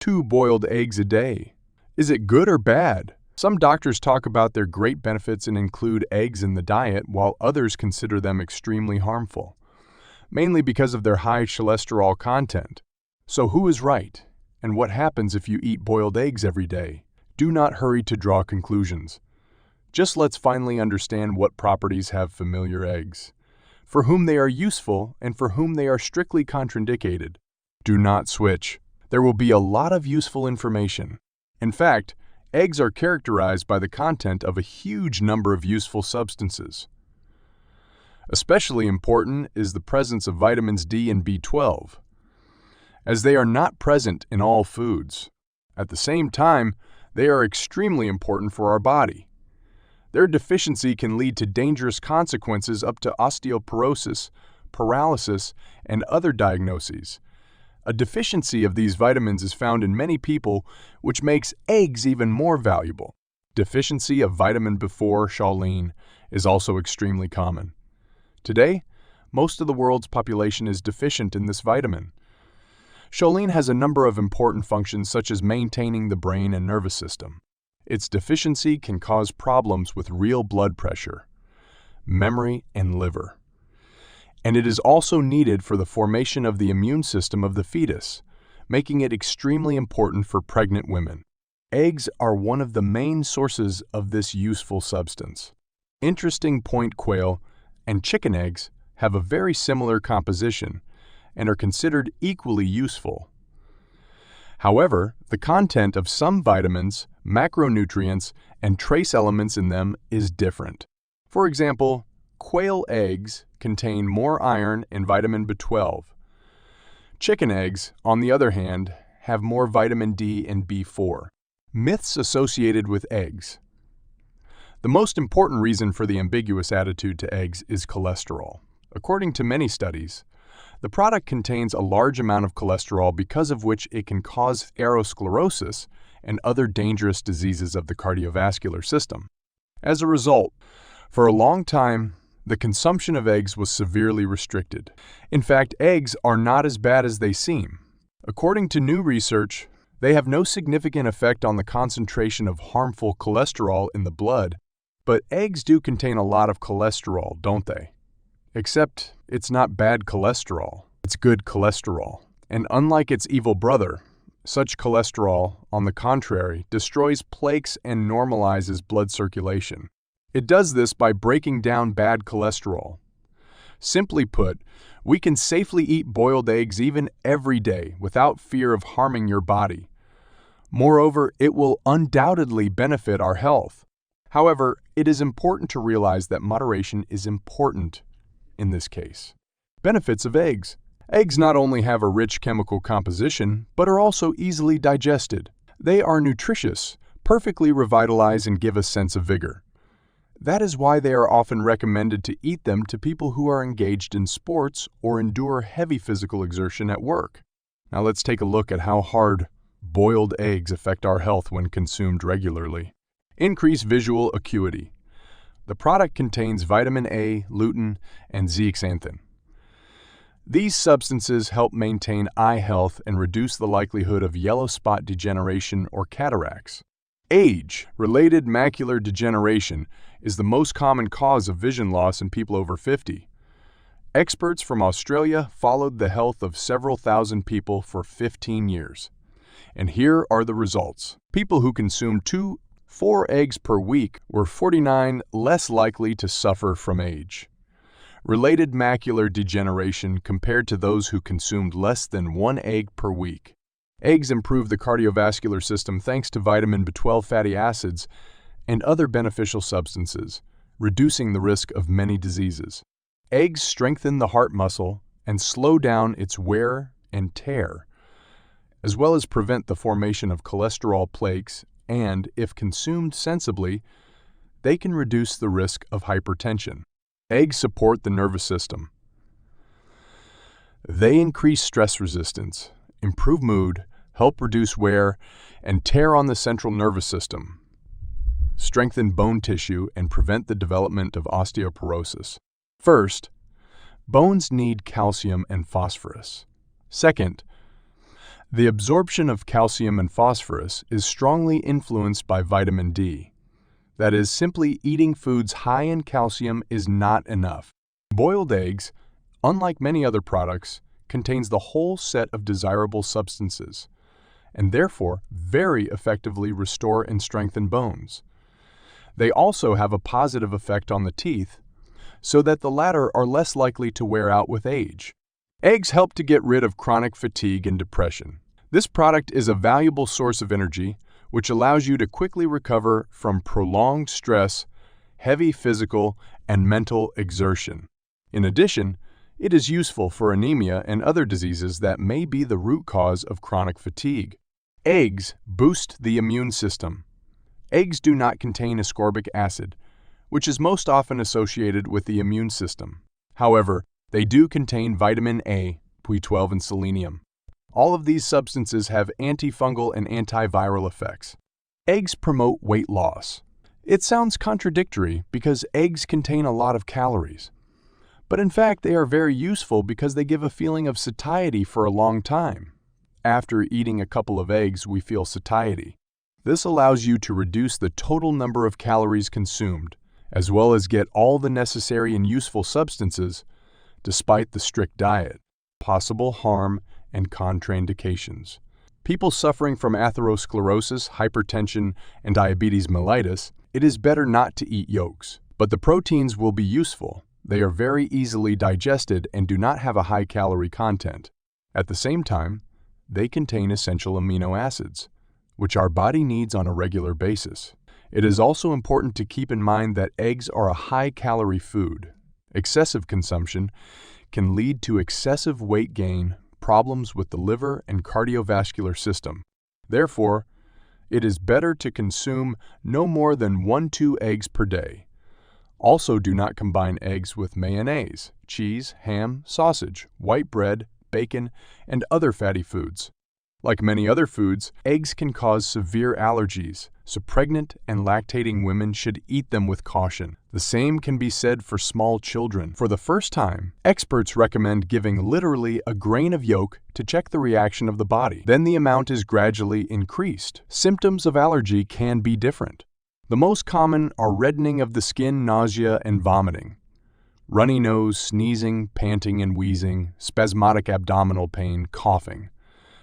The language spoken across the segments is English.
2 boiled eggs a day. Is it good or bad? Some doctors talk about their great benefits and include eggs in the diet, while others consider them extremely harmful, mainly because of their high cholesterol content. So who is right? And what happens if you eat boiled eggs every day? Do not hurry to draw conclusions. Just let's finally understand what properties have familiar eggs, for whom they are useful and for whom they are strictly contraindicated. Do not switch. There will be a lot of useful information. In fact, eggs are characterized by the content of a huge number of useful substances. Especially important is the presence of vitamins D and B12, as they are not present in all foods. At the same time, they are extremely important for our body. Their deficiency can lead to dangerous consequences up to osteoporosis, paralysis, and other diagnoses. A deficiency of these vitamins is found in many people, which makes eggs even more valuable. Deficiency of vitamin B4 choline is also extremely common. Today, most of the world's population is deficient in this vitamin. Choline has a number of important functions such as maintaining the brain and nervous system. Its deficiency can cause problems with real blood pressure, memory, and liver. And it is also needed for the formation of the immune system of the fetus, making it extremely important for pregnant women. Eggs are one of the main sources of this useful substance. Interesting point: quail and chicken eggs have a very similar composition and are considered equally useful. However, the content of some vitamins, macronutrients, and trace elements in them is different. For example, quail eggs contain more iron and vitamin B12. Chicken eggs, on the other hand, have more vitamin D and B4. Myths associated with eggs. The most important reason for the ambiguous attitude to eggs is cholesterol. According to many studies, the product contains a large amount of cholesterol, because of which it can cause atherosclerosis and other dangerous diseases of the cardiovascular system. As a result, for a long time, the consumption of eggs was severely restricted. In fact, eggs are not as bad as they seem. According to new research, they have no significant effect on the concentration of harmful cholesterol in the blood, but eggs do contain a lot of cholesterol, don't they? Except it's not bad cholesterol, it's good cholesterol. And unlike its evil brother, such cholesterol, on the contrary, destroys plaques and normalizes blood circulation. It does this by breaking down bad cholesterol. Simply put, we can safely eat boiled eggs even every day without fear of harming your body. Moreover, it will undoubtedly benefit our health. However, it is important to realize that moderation is important in this case. Benefits of eggs. Eggs not only have a rich chemical composition, but are also easily digested. They are nutritious, perfectly revitalize, and give a sense of vigor. That is why they are often recommended to eat them to people who are engaged in sports or endure heavy physical exertion at work. Now let's take a look at how hard boiled eggs affect our health when consumed regularly. Increase visual acuity. The product contains vitamin A, lutein, and zeaxanthin. These substances help maintain eye health and reduce the likelihood of yellow spot degeneration or cataracts. Age-related macular degeneration is the most common cause of vision loss in people over 50. Experts from Australia followed the health of several thousand people for 15 years. And here are the results. People who consumed 4 eggs per week were 49% less likely to suffer from age-related macular degeneration compared to those who consumed less than 1 egg per week. Eggs improve the cardiovascular system thanks to vitamin B12 fatty acids and other beneficial substances, reducing the risk of many diseases. Eggs strengthen the heart muscle and slow down its wear and tear, as well as prevent the formation of cholesterol plaques, and, if consumed sensibly, they can reduce the risk of hypertension. Eggs support the nervous system. They increase stress resistance, improve mood, help reduce wear and tear on the central nervous system, strengthen bone tissue, and prevent the development of osteoporosis. First, bones need calcium and phosphorus. Second, The absorption of calcium and phosphorus is strongly influenced by vitamin D. That is, simply eating foods high in calcium is not enough. Boiled eggs, unlike many other products, contains the whole set of desirable substances, and therefore very effectively restore and strengthen bones. They also have a positive effect on the teeth, so that the latter are less likely to wear out with age. Eggs help to get rid of chronic fatigue and depression. This product is a valuable source of energy, which allows you to quickly recover from prolonged stress, heavy physical and mental exertion. In addition, it is useful for anemia and other diseases that may be the root cause of chronic fatigue. Eggs boost the immune system. Eggs do not contain ascorbic acid, which is most often associated with the immune system. However, they do contain vitamin A, B12, and selenium. All of these substances have antifungal and antiviral effects. Eggs promote weight loss. It sounds contradictory because eggs contain a lot of calories. But in fact, they are very useful because they give a feeling of satiety for a long time. After eating a couple of eggs, we feel satiety. This allows you to reduce the total number of calories consumed, as well as get all the necessary and useful substances, despite the strict diet. Possible harm and contraindications. People suffering from atherosclerosis, hypertension, and diabetes mellitus, it is better not to eat yolks. But the proteins will be useful. They are very easily digested and do not have a high calorie content. At the same time, they contain essential amino acids, which our body needs on a regular basis. It is also important to keep in mind that eggs are a high-calorie food. Excessive consumption can lead to excessive weight gain, problems with the liver and cardiovascular system. Therefore, it is better to consume no more than 1–2 eggs per day. Also, do not combine eggs with mayonnaise, cheese, ham, sausage, white bread, bacon, and other fatty foods. Like many other foods, eggs can cause severe allergies, so pregnant and lactating women should eat them with caution. The same can be said for small children. For the first time, experts recommend giving literally a grain of yolk to check the reaction of the body. Then the amount is gradually increased. Symptoms of allergy can be different. The most common are reddening of the skin, nausea, and vomiting, runny nose, sneezing, panting and wheezing, spasmodic abdominal pain, coughing.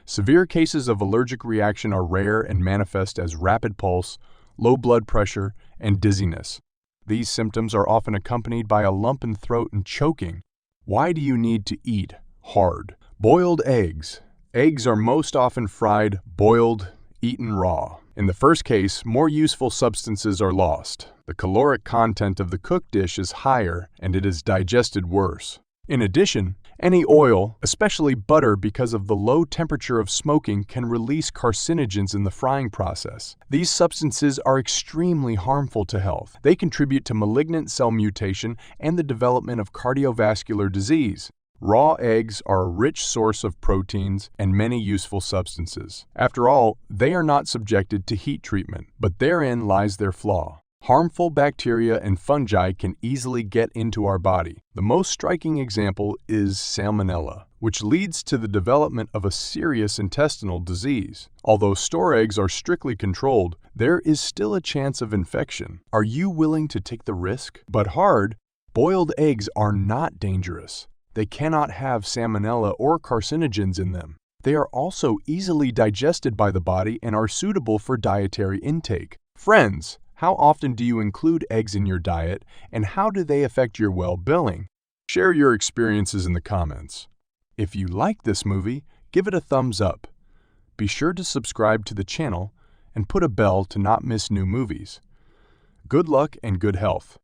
Severe cases of allergic reaction are rare and manifest as rapid pulse, low blood pressure, and dizziness. These symptoms are often accompanied by a lump in throat and choking. Why do you need to eat hard? Boiled eggs. Eggs are most often fried, boiled, eaten raw. In the first case, more useful substances are lost. The caloric content of the cooked dish is higher and it is digested worse. In addition, any oil, especially butter, because of the low temperature of smoking, can release carcinogens in the frying process. These substances are extremely harmful to health. They contribute to malignant cell mutation and the development of cardiovascular disease. Raw eggs are a rich source of proteins and many useful substances. After all, they are not subjected to heat treatment, but therein lies their flaw. Harmful bacteria and fungi can easily get into our body. The most striking example is salmonella, which leads to the development of a serious intestinal disease. Although store eggs are strictly controlled, there is still a chance of infection. Are you willing to take the risk? But hard-boiled eggs are not dangerous. They cannot have salmonella or carcinogens in them. They are also easily digested by the body and are suitable for dietary intake. Friends, how often do you include eggs in your diet, and how do they affect your well-being? Share your experiences in the comments. If you like this movie, give it a thumbs up. Be sure to subscribe to the channel and put a bell to not miss new movies. Good luck and good health.